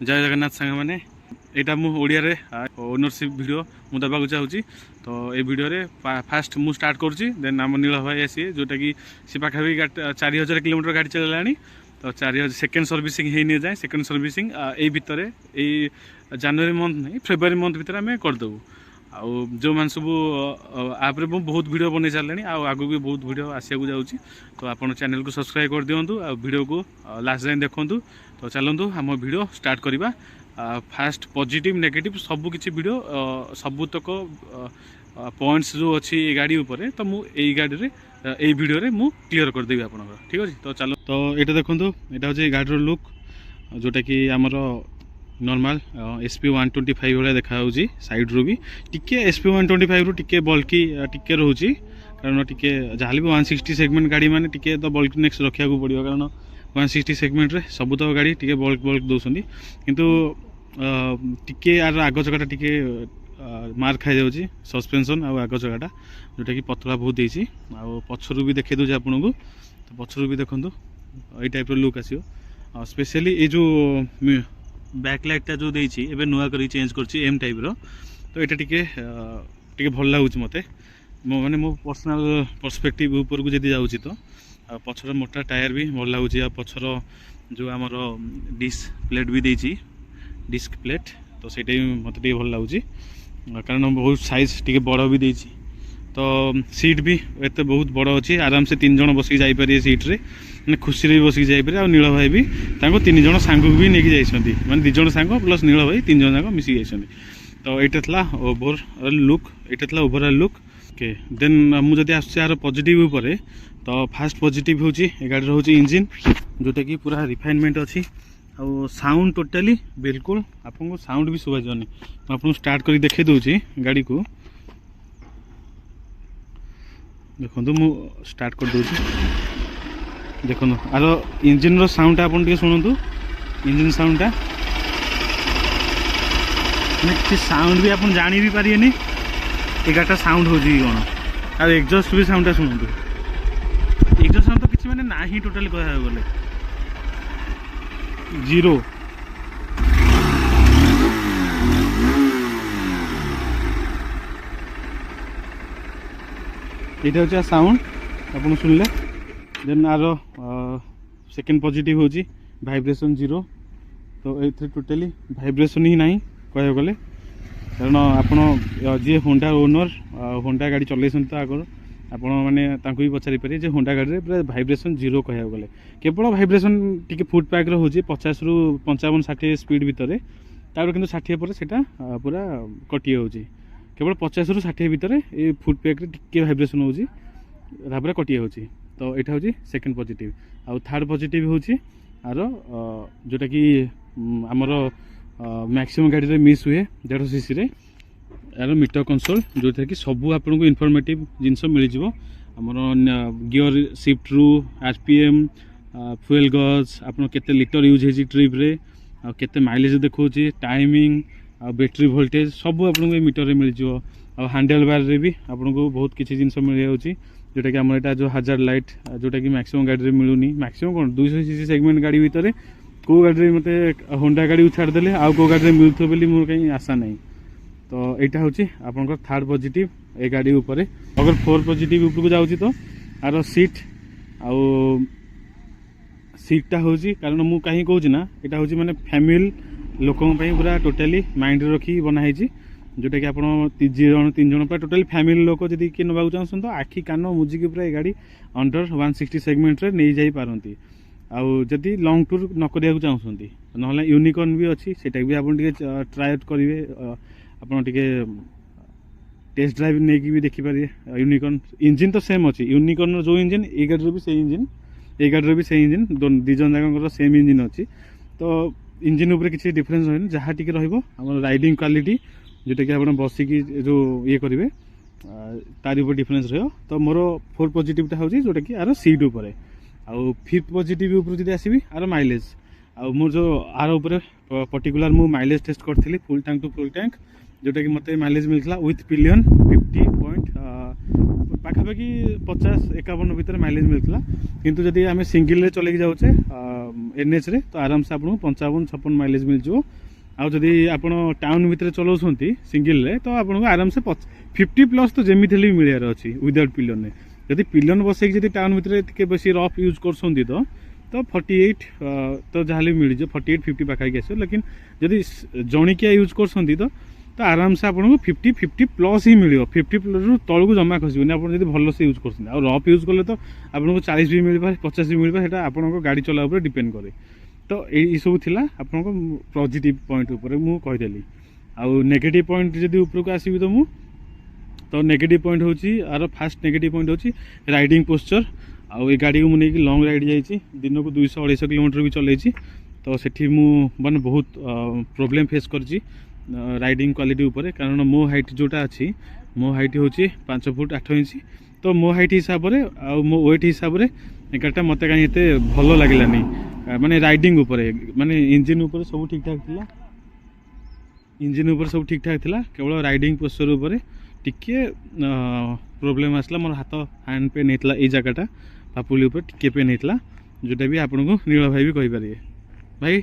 जय जगन्नाथ सांग मैंने यहाँ मुझे ओनरशिप भिड मुझे देवाक चाहूँगी। तो ये भिडियो फास्ट मुझे स्टार्ट करुँची देन आम नील भाई सी जोटा कि सी पाखापी 4000 किलोमीटर गाड़ी चलला। तो 4000 सेकेंड सर्विसिंग हो नहीं जाए सेकेंड सर्विसिंग यही भितर जनवरी मंथ नहीं फेब्रुआरी मंथ भितर आम करदेबू। आउ जो मैंने सब आप्रे बहुत वीडियो बन सारे आगू भी बहुत वीडियो आसिया जाऊँगी। तो आप चैनल को सब्सक्राइब कर दिंतु आ वीडियो को लास्ट जाए देखूँ। तो चलतु आम वीडियो स्टार्ट करवा। फास्ट पॉजिटिव नेगेटिव सबू किसी वीडियो सबूतक पॉइंट्स जो अच्छी गाड़ी उपरे तो मुझे गाड़ी रे वीडियो रे मु क्लियर करदेवी आप ठीक अच्छे। तो चलो तो ये देखो यहाँ हूँ गाड़ी लुक जोटा कि आमर नॉर्मल SP 125 भाया देखा साइड रू भी टिके SP 125 रू टिके बल्कि टिके रोचे कारण टिके जहाँ भी 160 सेगमेंट गाड़ी माने टिके तो बल्कनेस रखा पड़ो कारण 160 सेगमेंट रे सब तो गाड़ी टिके बल्क दौरान किंतु टिके यार आग चकाटा टिके मार खाई जाऊँगी सस्पेंशन आग चकाटा जोटा कि पतला बहुत देती पछरू भी देखा दूसरे आपन को। तो पछरू भी देखो ये टाइप लुक आसो स्पेशली ये जो बैक लाइटा जो देती एवं नुआ कर चेंज कर एम टाइप रो। तो यहाँ टे भल लगुच मत माने मो पर्सनल पर्सपेक्टिव ऊपर को जब जाऊँगी तो पछर मोटा टायर भी भल लगुच पछर जो आमर डिस्क प्लेट भी देती डिस्क प्लेट तो ସେଇଟା भी मत भल लगुच कारण बहुत साइज टे बड़ भी देती। तो सीट भी एत बहुत बड़ अच्छी आराम से 3 जन बसिक जापर सीट्रे मैंने खुशी भी बसिक जापर आ नील भाई भी 3 जन सांग भी नहीं जाइए मैंने 2 जन सांग प्लस नील भाई 3 जन जाक मिसिक जाइए। तो यहाँ ओभर लुक यहाँ ओभरऑल लुक ओके। देन मुझे आसार पॉजिटिव उपर तो फास्ट पॉजिटिव हूँ गाड़ी हूँ इंजिन जोटा कि पूरा रिफाइनमेंट अच्छी आउ साउंड टोटाली बिल्कुल आपको साउंड भी शुभा जानी। आपको स्टार्ट कर देखे दूसरी गाड़ी को देखो मु स्टार्ट कर दूसरी देखो आर इंजिन रो साउंड आप शुणु इंजिन साउंड कि साउंड भी आप जानी भी पारे ये गाड़ीटा साउंड हो कौन और एग्जॉस्ट भी साउंड शुणु एग्जॉस्ट साउंड तो किसी मैंने ना ही टोटाली कह गले जीरो। यहाँ हूँ साउंड आप शुणिले। देन आर सेकेंड पॉजिटिव हूँ वाइब्रेशन जीरो। तो ये टोटाली वाइब्रेशन ही ना कह गले कारण आपड़ जी होंडा ओनर होंडा गाड़ी चलते तो आगर आपण मैंने भी पचारि पारे जे होंडा गाड़ी में पूरा वाइब्रेशन जीरो कह गले केवल वाइब्रेशन टी फुट पैक रोचे 50 रू 55 60 स्पीड भितर तापर कि 60 पर सेटा पूरा कटि होची केवल 50 रू 60 भितर ये फुट पैक टिके वाइब्रेशन होची कटि होची। तो यहाँ हूँ सेकेंड पॉजिटिव आउ थर्ड पॉजिटिव हूँ आर जोटा कि आमर मैक्सिमम गाड़ी में मिस हुए 150 सीसी रे यार मीटर कंसोल जो कि सबू आपको इनफॉर्मेटिव जिनस मिल जामर गियर शिफ्ट रू RPM फ्यूएल गज आप केते लिटर यूज हो ट्रिप रे केते माइलेज देखो टाइमिंग बैटरी वोल्टेज सब आपको मीटर मिल जाओ। हैंडल बार रे भी आपको बहुत किसी जिनस मिल जाऊँगी जोटा कि आम यहाँ जो हाजर लाइट जोटा कि मैक्सिमम गाड़ी में मिलूनी मैक्सिमम कौन 200 सीसी सेगमेंट गाड़ी भितर कौ गाड़ी मत होंडा गाड़ी को छाड़देले आउ कौ गाड़ी में मिलूथ बोली मोर कहीं आशा नहीं। तो यहाँ हूँ आपंकर थर्ड पॉजिटिव ए गाड़ी उपरे। अगर 4 पॉजिटिव ऊपर को जाऊँगी तो आर सीट आउ सीटा हूँ कारण मुझे कहीं कहूँ ना यहाँ हूँ मैंने फैमिली लोकों पूरा टोटाली माइंड रखी बनाई जोटा कि आप 3 जन पूरा टोटाली फैमिली लोक जब किए नवाक चाहूँ तो आखि कान मुजिक पूरा ये गाड़ी अंडर 160 सेगमेंट रे नहीं जाई पारती। आउ जदि लॉन्ग टूर न करिया चाहूँगी ना यूनिकॉर्न भी अच्छी सेटा भी आप ट्राई करेंगे आपड़ टे टेस्ट ड्राइव नहीं भी देखिपारे। यूनिकॉर्न इंजिन तो सेम अच्छी यूनिकॉर्न जो इंजिन ये गाड़ी भी से इंजिन ये गाड़ी भी से इंजिन 2 जन जाक सेम इंजिन अच्छी। तो इंजिन उपर किसी डिफरेन्स रही जहाँ टी रही राइडिंग क्वालिटी जोटा कि आप बसिकी जो ये करेंगे तार ऊपर डिफरेन्स रही। तो मोर 4 पॉजिटिवटा हूँ जोटा कि आर सीट उपरे आउ 5th पॉजिटिव ऊपर जब आसबि आर माइलेज आउ मोर जो आर ऊपर पर्टिकुलर मु माइलेज टेस्ट करी full tank to full tank जोटा कि मत माइलेज मिलता विथ पिलियन ପାଖାପାଖି 50-51 ଭିତରେ ମାଇଲେଜ୍ ମିଳୁଥିଲା। କିନ୍ତୁ ଯଦି ଆମେ ସିଙ୍ଗିଲ୍ରେ ଚଲେଇକି ଯାଉଛେ NHରେ ତ ଆରାମସେ ଆପଣଙ୍କୁ 55-56 ମାଇଲେଜ୍ ମିଳିଯିବ। ଆଉ ଯଦି ଆପଣ ଟାଉନ୍ ଭିତରେ ଚଲାଉଛନ୍ତି ସିଙ୍ଗିଲ୍ରେ ତ ଆପଣଙ୍କୁ ଆରାମସେ 50+ ତ ଯେମିତି ହେଲେ ବି ମିଳିବାର ଅଛି ୱିଦାଉଟ୍ ପିଲନ୍ରେ। ଯଦି ପିଲନ୍ ବସେଇକି ଯଦି ଟାଉନ୍ ଭିତରେ ଟିକେ ବେଶୀ ରଫ୍ ୟୁଜ୍ କରୁଛନ୍ତି ତ 48 ତ ଯାହାହେଲେ ବି ମିଳିଯିବ, 48-50 ପାଖାପାଖି ଆସିବ। ଲେକିନ୍ ଯଦି ଜଣିକିଆ ୟୁଜ୍ କରୁଛନ୍ତି ତ ଆରାମସେ ଆପଣଙ୍କୁ 50+ ହିଁ ମିଳିବ। 50 ତଳକୁ ଜମା ଖସିବନି ଆପଣ ଯଦି ଭଲସେ ୟୁଜ୍ କରୁଛନ୍ତି। ଆଉ ରଫ୍ ୟୁଜ୍ କଲେ ତ ଆପଣଙ୍କୁ 40 ବି ମିଳିପାରେ, 50 ବି ମିଳିପାରେ, ସେଇଟା ଆପଣଙ୍କ ଗାଡ଼ି ଚଲା ଉପରେ ଡିପେଣ୍ଡ କରେ। ତ ଏଇସବୁ ଥିଲା ଆପଣଙ୍କ ପଜିଟିଭ୍ ପଏଣ୍ଟ ଉପରେ ମୁଁ କହିଦେଲି। ଆଉ ନେଗେଟିଭ୍ ପଏଣ୍ଟ ଯଦି ଉପରକୁ ଆସିବି ତ ନେଗେଟିଭ୍ ପଏଣ୍ଟ ହେଉଛି ଆର ଫାର୍ଷ୍ଟ ନେଗେଟିଭ୍ ପଏଣ୍ଟ ହେଉଛି ରାଇଡ଼ିଂ ପୋସ୍ଚର୍। ଆଉ ଏ ଗାଡ଼ିକୁ ମୁଁ ନେଇକି ଲଙ୍ଗ୍ ରାଇଡ଼୍ ଯାଇଛି, ଦିନକୁ 200-250 କିଲୋମିଟର ବି ଚଲେଇଛି। ତ ସେଠି ମୁଁ ମାନେ ବହୁତ ପ୍ରୋବ୍ଲେମ୍ ଫେସ୍ କରିଛି ରାଇଡ଼ିଂ କ୍ୱାଲିଟି ଉପରେ। କାରଣ ମୋ ହାଇଟ୍ ଯେଉଁଟା ଅଛି, ମୋ ହାଇଟ୍ ହେଉଛି 5 ଫୁଟ 8 ଇଞ୍ଚ। ତ ମୋ ହାଇଟ୍ ହିସାବରେ ଆଉ ମୋ ୱେଟ୍ ହିସାବରେ ଏ ଗାଡ଼ିଟା ମୋତେ କାହିଁ ଏତେ ଭଲ ଲାଗିଲାନି। ମାନେ ରାଇଡ଼ିଂ ଉପରେ ମାନେ ଇଞ୍ଜିନ୍ ଉପରେ ସବୁ ଠିକ୍ଠାକ୍ ଥିଲା, ଇଞ୍ଜିନ୍ ଉପରେ ସବୁ ଠିକ୍ଠାକ୍ ଥିଲା, କେବଳ ରାଇଡ଼ିଂ ପୋସ୍ଚର୍ ଉପରେ ଟିକେ ପ୍ରୋବ୍ଲେମ୍ ଆସିଲା। ମୋର ହ୍ୟାଣ୍ଡ ପେନ୍ ହେଇଥିଲା, ଏଇ ଜାଗାଟା ପାପୁଲି ଉପରେ ଟିକେ ପେନ୍ ହେଇଥିଲା, ଯେଉଁଟା ବି ଆପଣଙ୍କୁ ନୀଳ ଭାଇ ବି କହିପାରିବେ। ଭାଇ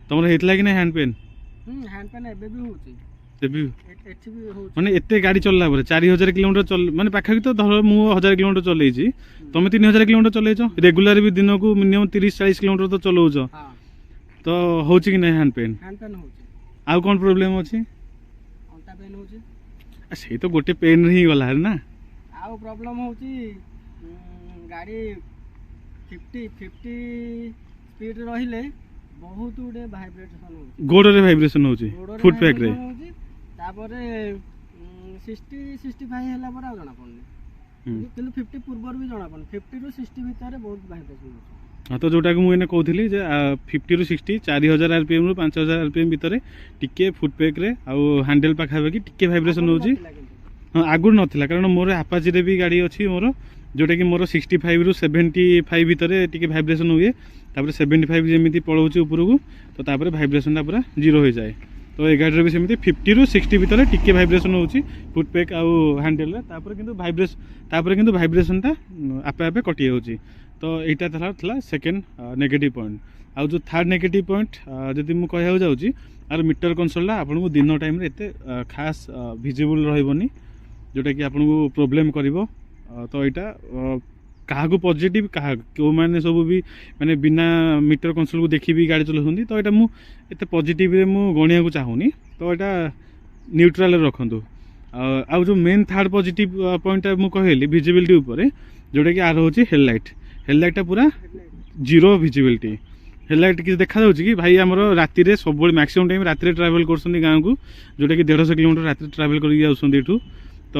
ତମର ହେଇଥିଲା କି ନାହିଁ ହ୍ୟାଣ୍ଡ ପେନ୍? ହ୍ୟାଣ୍ଡ ପେନ୍ ଏବେ ବି ହେଉଛି, ଏବେ ଏଠି ବି ହେଉଛି। ମାନେ ଏତେ ଗାଡ଼ି ଚଲିଲା ପରେ 4000 କିଲୋମିଟର ମାନେ ପାଖାପାଖି ତ ଧର ମୁଁ 1000 କିଲୋମିଟର ଚଲେଇଛି, ତମେ 3000 କିଲୋମିଟର ଚଲେଇଛ, ରେଗୁଲାର ବି ଦିନକୁ ମିନିମମ୍ 30-40 କିଲୋମିଟର ତ ଚଲଉଛ, ତ ହେଉଛି କି ନାହିଁ ହ୍ୟାଣ୍ଡ ପେନ୍? ହ୍ୟାଣ୍ଡ ପେନ୍ ହେଉଛି। ଆଉ କ'ଣ ପ୍ରୋବ୍ଲେମ୍ ଅଛି? ଅଣ୍ଟା ପେନ୍ ହେଉଛି। ସେଇ ତ ଗୋଟେ ପେନ୍ରେ ହିଁ ଗଲା ନା। ଆଉ ପ୍ରୋବ୍ଲେମ୍ ହେଉଛି ଗାଡ଼ି 50 ସ୍ପିଡ୍ ରହିଲେ ବହୁତ ଗୁଡ଼େ ଭାଇବ୍ରେସନ୍ ହେଉଛି, ଗୋଡ଼ରେ ଭାଇବ୍ରେସନ୍ ହେଉଛି, ଫୁଟ୍ ପ୍ୟାକ୍ରେ। ତାପରେ 60-65 ହେଲା ପରେ ଆଉ ଜଣାପଡ଼ୁନି, କିନ୍ତୁ 50 ପୂର୍ବରୁ ବି ଜଣାପଡ଼ୁନି। 50ରୁ 60 ଭିତରେ ବହୁତ ଭାଇବ୍ରେସନ୍ ହେଉଛି। ହଁ, ତ ଯେଉଁଟାକୁ ମୁଁ ଏଇନେ କହୁଥିଲି ଯେ 50ରୁ 60 4000 RPMରୁ 5000 RPM ଭିତରେ ଟିକେ ଫୁଟ୍ ପ୍ୟାକ୍ରେ ଆଉ ହ୍ୟାଣ୍ଡେଲ୍ ପାଖାପାଖି ଟିକେ ଭାଇବ୍ରେସନ୍ ହେଉଛି। ହଁ, ଆଗରୁ ନଥିଲା, କାରଣ ମୋର ଆପାଚିରେ ବି ଗାଡ଼ି ଅଛି ମୋର, ଯେଉଁଟାକି ମୋର 65ରୁ 75 ଭିତରେ ଟିକେ ଭାଇବ୍ରେସନ୍ ହୁଏ। ତାପରେ 75 ଯେମିତି ପଳାଉଛି ଉପରକୁ ତ ତାପରେ ଭାଇବ୍ରେସନ୍ଟା ପୁରା ଜିରୋ ହୋଇଯାଏ। ତ ଏ ଗାଡ଼ିରେ ବି ସେମିତି 50ରୁ 60 ଭିତରେ ଟିକେ ଭାଇବ୍ରେସନ୍ ହେଉଛି ଫୁଟ୍ ପ୍ୟାକ୍ ଆଉ ହ୍ୟାଣ୍ଡେଲ୍ରେ। ତାପରେ କିନ୍ତୁ ଭାଇବ୍ରେସନ୍ଟା ଆପେ ଆପେ କଟିଯାଉଛି। ତ ଏଇଟା ଥିଲା ସେକେଣ୍ଡ ନେଗେଟିଭ୍ ପଏଣ୍ଟ। ଆଉ ଯେଉଁ ଥାର୍ଡ଼ ନେଗେଟିଭ୍ ପଏଣ୍ଟ ଯଦି ମୁଁ କହିବାକୁ ଯାଉଛି, ଆର ମିଟର କନସୋଲ୍ଟା ଆପଣଙ୍କୁ ଦିନ ଟାଇମ୍ରେ ଏତେ ଖାସ୍ ଭିଜିବୁଲ୍ ରହିବନି, ଯେଉଁଟାକି ଆପଣଙ୍କୁ ପ୍ରୋବ୍ଲେମ୍ କରିବ। ତ ଏଇଟା କାହାକୁ ପଜିଟିଭ୍, କେଉଁମାନେ ସବୁ ବି ମାନେ ବିନା ମିଟର କନସୋଲ୍କୁ ଦେଖି ବି ଗାଡ଼ି ଚଲାଉଛନ୍ତି, ତ ଏଇଟା ମୁଁ ଏତେ ପଜିଟିଭ୍ରେ ମୁଁ ଗଣିବାକୁ ଚାହୁଁନି, ତ ଏଇଟା ନ୍ୟୁଟ୍ରାଲ୍ରେ ରଖନ୍ତୁ। ଆଉ ଯେଉଁ ମେନ୍ ଥାର୍ଡ଼ ପଜିଟିଭ୍ ପଏଣ୍ଟଟା ମୁଁ କହିଲି ଭିଜିବିଲିଟି ଉପରେ, ଯେଉଁଟାକି ଆର ହେଉଛି ହେଡ଼ଲାଇଟ୍ଟା ପୁରା ଜିରୋ ଭିଜିବିଲିଟି। ହେଡ଼ଲାଇଟ୍ କିଛି ଦେଖାଯାଉଛି କି ଭାଇ? ଆମର ରାତିରେ ସବୁବେଳେ ମ୍ୟାକ୍ସିମମ୍ ଟାଇମ୍ ରାତିରେ ଟ୍ରାଭେଲ୍ କରୁଛନ୍ତି ଗାଁକୁ, ଯେଉଁଟାକି 150 କିଲୋମିଟର ରାତିରେ ଟ୍ରାଭେଲ୍ କରିକି ଯାଉଛନ୍ତି ଏଠୁ, ତ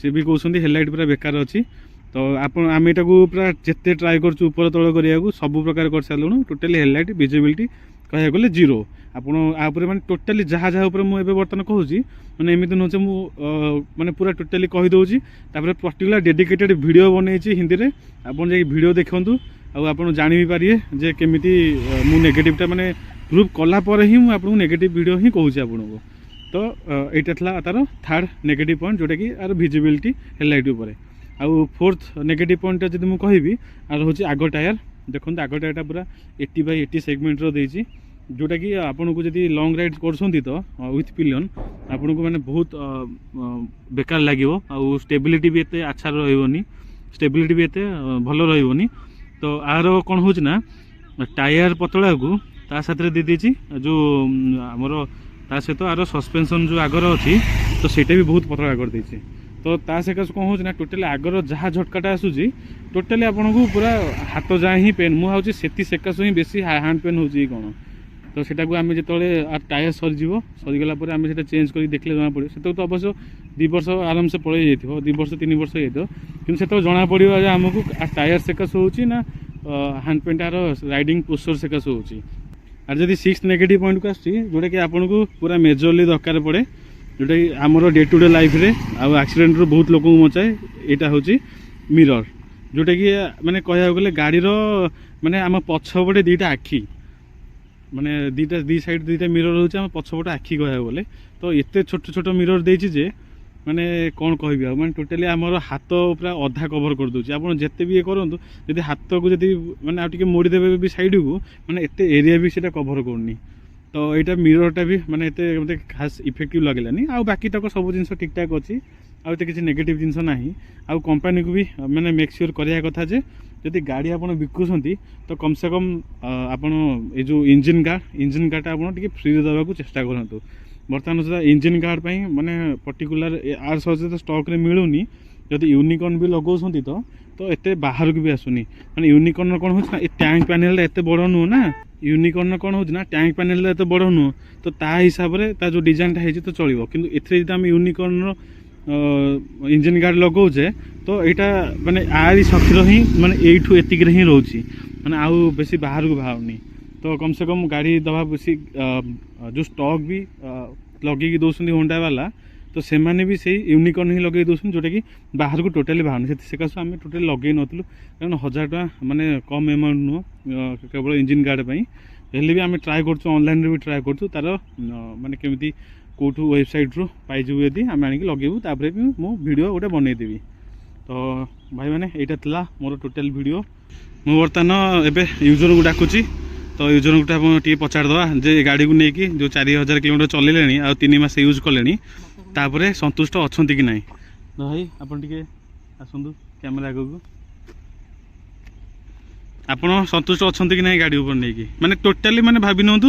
ସେ ବି କହୁଛନ୍ତି ହେଡ଼ଲାଇଟ୍ ପୁରା ବେକାର ଅଛି। ତ ଆମେ ଏଟାକୁ ପୁରା ଯେତେ ଟ୍ରାଏ କରୁଛୁ ଉପର ତଳ କରିବାକୁ, ସବୁ ପ୍ରକାର କରିସାରିଲୁଣୁ, ଟୋଟାଲି ହେଡ଼ଲାଇଟ୍ ଭିଜିବିଲିଟି କହିବାକୁ ଗଲେ ଜିରୋ। ଆପଣ ଆ ଉପରେ ମାନେ ଟୋଟାଲି ଯାହା ଉପରେ ମୁଁ ଏବେ ବର୍ତ୍ତମାନ କହୁଛି, ମାନେ ଏମିତି ନୁହେଁ ଯେ ମୁଁ ମାନେ ପୁରା ଟୋଟାଲି କହିଦେଉଛି। ତାପରେ ପର୍ଟିକୁଲାର ଡେଡିକେଟେଡ଼ ଭିଡ଼ିଓ ବନେଇଛି ହିନ୍ଦୀରେ, ଆପଣ ଯାଇକି ଭିଡ଼ିଓ ଦେଖନ୍ତୁ, ଆଉ ଆପଣ ଜାଣି ବି ପାରିବେ ଯେ କେମିତି ମୁଁ ନେଗେଟିଭ୍ଟା ମାନେ ପ୍ରୁଭ୍ କଲା ପରେ ହିଁ ମୁଁ ଆପଣଙ୍କୁ ନେଗେଟିଭ୍ ଭିଡ଼ିଓ ହିଁ କହୁଛି ଆପଣଙ୍କୁ। ତ এইটা ଥିଲା ତାର ଥାର୍ଡ଼ ନେଗେଟିଭ୍ ପଏଣ୍ଟ, ଯେଉଁଟାକି ଆର ଭିଜିବିଲିଟି ହେଡ଼ଲାଇଟ୍ ଉପରେ। ଆଉ ଫୋର୍ଥ ନେଗେଟିଭ୍ ପଏଣ୍ଟଟା ଯଦି ମୁଁ କହିବି, ଆର ହେଉଛି ଆଗ ଟାୟାର। ଦେଖନ୍ତୁ ଆଗ ଟାୟାରଟା ପୁରା 80/80 ସେଗମେଣ୍ଟର ଦେଇଛି, ଯେଉଁଟାକି ଆପଣଙ୍କୁ ଯଦି ଲଙ୍ଗ୍ ରାଇଡ୍ କରୁଛନ୍ତି ତ ୱିଥ୍ ପିଲିୟନ୍ ଆପଣଙ୍କୁ ମାନେ ବହୁତ ବେକାର ଲାଗିବ। ଆଉ ଷ୍ଟେବିଲିଟି ବି ଏତେ ଆଚ୍ଛା ରହିବନି, ଷ୍ଟେବିଲିଟି ବି ଏତେ ଭଲ ରହିବନି। ତ ଆର କ'ଣ ହେଉଛି ନା, ଟାୟାର ପତଳାକୁ ତା ସାଥିରେ ଦେଇଦେଇଛି ଯେଉଁ ଆମର ତା ସହିତ ଆର ସସ୍ପେନ୍ସନ୍ ଯେଉଁ ଆଗର ଅଛି, ତ ସେଇଟା ବି ବହୁତ ପତଳା କରିଦେଇଛି। ତ ତା ସକାଶେ କ'ଣ ହେଉଛି ନା, ଟୋଟାଲି ଆଗର ଯାହା ଝଟକାଟା ଆସୁଛି ଟୋଟାଲି ଆପଣଙ୍କୁ ପୁରା ହାତ ଯାଏଁ ହିଁ ପେନ୍। ମୁଁ ଭାବୁଛି ସେତି ସକାଶୁ ହିଁ ବେଶୀ ହ୍ୟାଣ୍ଡ ପେନ୍ ହେଉଛି କି କ'ଣ। ତ ସେଟାକୁ ଆମେ ଯେତେବେଳେ ଟାୟାର ସରିଯିବ, ସରିଗଲା ପରେ ଆମେ ସେଟା ଚେଞ୍ଜ କରି ଦେଖିଲେ ଜଣାପଡ଼ିବ। ସେତେବେଳେ ତ ଅବଶ୍ୟ 2 ବର୍ଷ ଆରାମସେ ପଳେଇ ଯାଇଥିବ, 2 ବର୍ଷ 3 ବର୍ଷ ହେଇଯାଇଥିବ, କିନ୍ତୁ ସେତେବେଳେ ଜଣାପଡ଼ିବ ଯେ ଆମକୁ ଟାୟାର ସକାଶୁ ହେଉଛି ନା ହ୍ୟାଣ୍ଡ ପେନ୍ଟାର ରାଇଡ଼ିଂ ପୋସ୍ଚର୍ ସକାଶୁ ହେଉଛି। আর যদি 6th নেগেটিভ পয়েন্টକୁ ଆସୁଛି, ଯେଉଁଟାକି ଆପଣଙ୍କୁ ପୁରା ମେଜରଲି ଦରକାର ପଡ଼େ, ଯେଉଁଟାକି ଆମର ଡେ ଟୁ ଡେ ଲାଇଫ୍ରେ ଆଉ ଆକ୍ସିଡେଣ୍ଟରୁ ବହୁତ ଲୋକଙ୍କୁ ବଞ୍ଚାଏ, ଏଇଟା ହେଉଛି ମିରର। ଯେଉଁଟାକି ମାନେ କହିବାକୁ ଗଲେ ଗାଡ଼ିର ମାନେ ଆମ ପଛପଟେ ଦୁଇଟା ଆଖି, ମାନେ ଦୁଇ ସାଇଡ଼୍ ଦୁଇଟା ମିରର ହେଉଛି ଆମ ପଛପଟେ ଆଖି କହିବାକୁ ଗଲେ। ତ ଏତେ ଛୋଟ ଛୋଟ ମିରର ଦେଇଛି ଯେ ମାନେ କ'ଣ କହିବି ଆଉ ମାନେ ଟୋଟାଲି ଆମର ହାତ ପୁରା ଅଧା କଭର୍ କରିଦେଉଛି। ଆପଣ ଯେତେ ବି ଇଏ କରନ୍ତୁ ଯଦି ହାତକୁ ଯଦି ମାନେ ଆଉ ଟିକେ ମୋଡ଼ିଦେବେ ବି ସାଇଡ଼କୁ ମାନେ ଏତେ ଏରିଆ ବି ସେଇଟା କଭର୍ କରୁନି। ତ ଏଇଟା ମିରରଟା ବି ମାନେ ଏତେ ମୋତେ ଖାସ୍ ଇଫେକ୍ଟିଭ୍ ଲାଗିଲାନି। ଆଉ ବାକି ତକ ସବୁ ଜିନିଷ ଠିକ୍ଠାକ୍ ଅଛି, ଆଉ ଏତେ କିଛି ନେଗେଟିଭ୍ ଜିନିଷ ନାହିଁ। ଆଉ କମ୍ପାନୀକୁ ବି ମାନେ ମେକ୍ ସିଓର କରିବା କଥା ଯେ ଯଦି ଗାଡ଼ି ଆପଣ ବିକୁଛନ୍ତି ତ କମ୍ ସେ କମ୍ ଆପଣ ଏଇ ଯେଉଁ ଇଞ୍ଜିନ୍ ଗାର୍ଡ଼ଟା ଆପଣ ଟିକେ ଫ୍ରିରେ ଦେବାକୁ ଚେଷ୍ଟା କରନ୍ତୁ। ବର୍ତ୍ତମାନ ସୁଦ୍ଧା ଇଞ୍ଜିନ୍ ଗାର୍ଡ଼ ପାଇଁ ମାନେ ପର୍ଟିକୁଲାର ଆର ସହିତ ତ ଷ୍ଟକ୍ରେ ମିଳୁନି। ଯଦି ୟୁନିକର୍ଣ୍ଣ ବି ଲଗାଉଛନ୍ତି ତ ଏତେ ବାହାରକୁ ବି ଆସୁନି। ମାନେ ୟୁନିକର୍ଣ୍ଣର କ'ଣ ହେଉଛି ନା ଏ ଟ୍ୟାଙ୍କ ପ୍ୟାନେଲଟା ଏତେ ବଡ଼ ନୁହଁ ନା। ୟୁନିକର୍ଣ୍ଣର କ'ଣ ହେଉଛି ନା ଟ୍ୟାଙ୍କ ପ୍ୟାନେଲଟା ଏତେ ବଡ଼ ନୁହଁ, ତ ତା ହିସାବରେ ତା ଯେଉଁ ଡିଜାଇନଟା ହେଇଛି ତ ଚଳିବ। କିନ୍ତୁ ଏଥିରେ ଯଦି ଆମେ ୟୁନିକର୍ଣ୍ଣର ଇଞ୍ଜିନ୍ ଗାର୍ଡ଼ ଲଗାଉଛେ ତ ଏଇଟା ମାନେ ଆରି ଶକ୍ତିର ହିଁ ମାନେ ଏଇଠୁ ଏତିକିରେ ହିଁ ରହୁଛି, ମାନେ ଆଉ ବେଶୀ ବାହାରକୁ ବାହାରୁନି। ତ କମ୍ ସେ କମ୍ ଗାଡ଼ି ଦେବା ବେଶୀ ଯେଉଁ ଷ୍ଟକ୍ ବି ଲଗେଇକି ଦେଉଛନ୍ତି ହୋଣ୍ଡା ବାଲା ତ ସେମାନେ ବି ସେଇ ୟୁନିକର୍ଣ୍ଣ ହିଁ ଲଗେଇ ଦେଉଛନ୍ତି ଯେଉଁଟାକି ବାହାରକୁ ଟୋଟାଲି ବାହାରୁନି। ସେ କାଶ ଆମେ ଟୋଟାଲି ଲଗେଇ ନଥିଲୁ କାରଣ 1000 ଟଙ୍କା ମାନେ କମ୍ ଏମାଉଣ୍ଟ ନୁହଁ କେବଳ ଇଞ୍ଜିନ୍ ଗାର୍ଡ଼ ପାଇଁ। ହେଲେ ବି ଆମେ ଟ୍ରାଏ କରୁଛୁ, ଅନଲାଇନ୍ରେ ବି ଟ୍ରାଏ କରୁଛୁ ତାର ମାନେ କେମିତି କେଉଁଠୁ ୱେବସାଇଟ୍ରୁ ପାଇଯିବୁ ଯଦି ଆମେ ଆଣିକି ଲଗେଇବୁ, ତାପରେ ବି ମୁଁ ଭିଡ଼ିଓ ଗୋଟେ ବନେଇଦେବି। ତ ଭାଇମାନେ ଏଇଟା ଥିଲା ମୋର ଟୋଟାଲ୍ ଭିଡ଼ିଓ। ମୁଁ ବର୍ତ୍ତମାନ ଏବେ ୟୁଜରକୁ ଡାକୁଛି। ତ ୟୁଜରଙ୍କୁ ଆପଣ ଟିକେ ପଚାରିଦେବା ଯେ ଗାଡ଼ିକୁ ନେଇକି ଯେଉଁ 4000 କିଲୋମିଟର ଚଲେଇଲେଣି ଆଉ 3 ମାସ ୟୁଜ୍ କଲେଣି ତାପରେ ସନ୍ତୁଷ୍ଟ ଅଛନ୍ତି କି ନାହିଁ। ତ ଭାଇ ଆପଣ ଟିକେ ଆସନ୍ତୁ କ୍ୟାମେରା ଆଗକୁ। ଆପଣ ସନ୍ତୁଷ୍ଟ ଅଛନ୍ତି କି ନାହିଁ ଗାଡ଼ି ଉପରେ ନେଇକି? ମାନେ ଟୋଟାଲି ମାନେ ଭାବି ନିଅନ୍ତୁ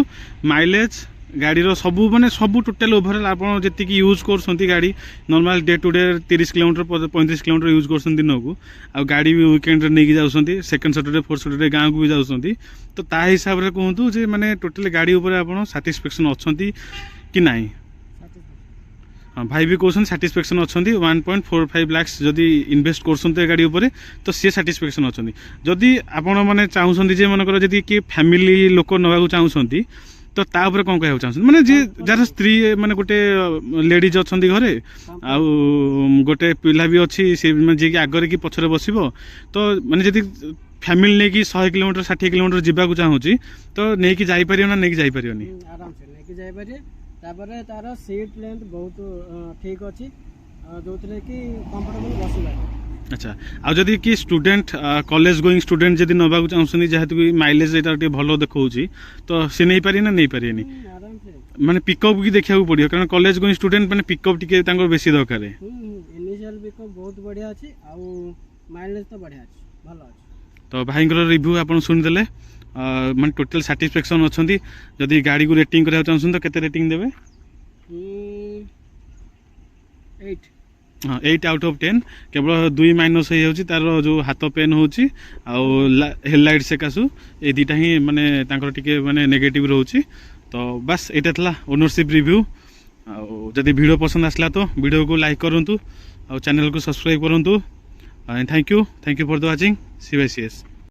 ମାଇଲେଜ୍ ଗାଡ଼ିର ସବୁ ମାନେ ସବୁ ଟୋଟାଲ୍ ଓଭରଅଲ୍ ଆପଣ ଯେତିକି ୟୁଜ୍ କରୁଛନ୍ତି ଗାଡ଼ି normal day to day 30 kilometre 35 kilometre use କରୁଛନ୍ତି ଦିନକୁ, ଆଉ ଗାଡ଼ି ବି ୱିକେଣ୍ଡରେ ନେଇକି ଯାଉଛନ୍ତି, ସେକେଣ୍ଡ ସଟର୍ଡେ ଫୋର୍ଥ ସଟର୍ଡେ ଗାଁକୁ ବି ଯାଉଛନ୍ତି। ତ ତା ହିସାବରେ କୁହନ୍ତୁ ଯେ ମାନେ ଟୋଟାଲି ଗାଡ଼ି ଉପରେ ଆପଣ ସାଟିସ୍ଫ୍ୟାକ୍ସନ୍ ଅଛନ୍ତି କି ନାହିଁ? ହଁ ଭାଇ ବି କହୁଛନ୍ତି ସାଟିସ୍ଫ୍ୟାକ୍ସନ୍ ଅଛନ୍ତି। 1.45 ଲାକ୍ସ ଯଦି ଇନଭେଷ୍ଟ କରୁଛନ୍ତି ଏ ଗାଡ଼ି ଉପରେ ତ ସିଏ ସାଟିସ୍ଫ୍ୟାକ୍ସନ୍ ଅଛନ୍ତି। ଯଦି ଆପଣ ମାନେ ଚାହୁଁଛନ୍ତି ଯେ ମନେକର ଯଦି କିଏ ଫ୍ୟାମିଲି ଲୋକ ନେବାକୁ ଚାହୁଁଛନ୍ତି ତ ତା ଉପରେ କ'ଣ କହିବାକୁ ଚାହୁଁଛନ୍ତି? ମାନେ ଯିଏ ଯାହାର ସ୍ତ୍ରୀ ମାନେ ଗୋଟେ ଲେଡ଼ିଜ୍ ଅଛନ୍ତି ଘରେ ଆଉ ଗୋଟେ ପିଲା ବି ଅଛି ସେ ମାନେ ଯିଏକି ଆଗରେ କି ପଛରେ ବସିବ, ତ ମାନେ ଯଦି ଫ୍ୟାମିଲି ନେଇକି 100 କିଲୋମିଟର 60 କିଲୋମିଟର ଯିବାକୁ ଚାହୁଁଛି ତ ନେଇକି ଯାଇପାରିବ ନା ନେଇକି ଯାଇପାରିବନି? ଆରାମସେ ନେଇକି ଯାଇପାରିବେ। ତାପରେ ତାର ସିଟ୍ ଲେନ୍ଥ ବହୁତ ଠିକ୍ ଅଛି ଯେଉଁଥିରେ କି କମ୍ଫର୍ଟେବଲ୍ ବସିପାରିବେ। ଆଚ୍ଛା, ଆଉ ଯଦି କି ଷ୍ଟୁଡେଣ୍ଟ କଲେଜ ଗୋଇଂ ଷ୍ଟୁଡେଣ୍ଟ ଯଦି ନେବାକୁ ଚାହୁଁଛନ୍ତି ଯେହେତୁ ବି ମାଇଲେଜ ଏଇଟା ଟିକେ ଭଲ ଦେଖାଉଛି ତ ସେ ନେଇପାରିବେ ନା ନେଇପାରିବେନି? ଆରାମସେ ମାନେ ପିକଅପ୍ ବି ଦେଖିବାକୁ ପଡ଼ିବ କାରଣ କଲେଜ ଗୋଇଂ ଷ୍ଟୁଡେଣ୍ଟ ମାନେ ପିକଅପ୍ ଟିକେ ତାଙ୍କର ବେଶୀ ଦରକାର। ଇନିସିଆଲ ପିକଅପ୍ ବହୁତ ବଢ଼ିଆ ଅଛି ଆଉ ମାଇଲେଜ ତ ବଢ଼ିଆ ଅଛି, ଭଲ ଅଛି। ତ ଭାଇଙ୍କର ରିଭ୍ୟୁ ଆପଣ ଶୁଣିଦେଲେ, ମାନେ ଟୋଟାଲ୍ ସାଟିସ୍ଫ୍ୟାକ୍ସନ୍ ଅଛନ୍ତି। ଯଦି ଗାଡ଼ିକୁ ରେଟିଂ କରିବାକୁ ଚାହୁଁଛନ୍ତି ତ କେତେ ରେଟିଂ ଦେବେ? 8। ହଁ 8 ଆଉଟ୍ ଅଫ୍ 10। କେବଳ 2 ମାଇନସ୍ ହେଇଯାଉଛି ତାର ଯେଉଁ ହାତ ପେନ୍ ହେଉଛି ଆଉ ହେଡ଼ଲାଇଟ୍ ସେକାସୁ, ଏଇ ଦୁଇଟା ହିଁ ମାନେ ତାଙ୍କର ଟିକେ ମାନେ ନେଗେଟିଭ୍ ରହୁଛି। ତ ବାସ୍ ଏଇଟା ଥିଲା ଓନରସିପ୍ ରିଭ୍ୟୁ। ଆଉ ଯଦି ଭିଡ଼ିଓ ପସନ୍ଦ ଆସିଲା ତ ଭିଡ଼ିଓକୁ ଲାଇକ୍ କରନ୍ତୁ ଆଉ ଚ୍ୟାନେଲକୁ ସବସ୍କ୍ରାଇବ୍ କରନ୍ତୁ। Thank you for the watching. CYCS।